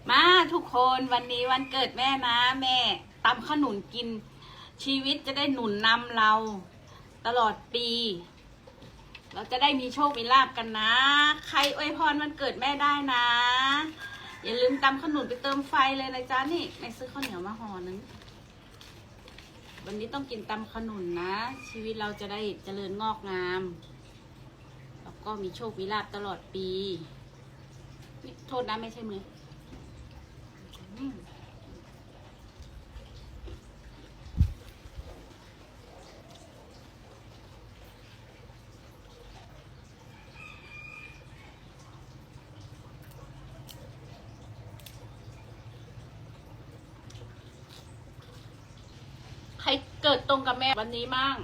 มาทุกคนวันนี้วันเกิดแม่นะแม่ตำขนุนกินชีวิตจะได้หนุนนำเราตลอดปีเราจะได้มีโชคมีลาภกันนะใครอวยพรวันเกิดแม่ได้นะอย่าลืมตำขนุนไปเติมไฟเลยนะจ๊ะนี่แม่ซื้อข้าวเหนียวมาห่อนึงวันนี้ต้องกินตำขนุนนะชีวิตเราจะได้เจริญงอกงามแล้วก็มีโชคมีลาภตลอดปีโทษนะไม่ใช่มือใครเกิดตรงกับแม่วันนี้มั่ง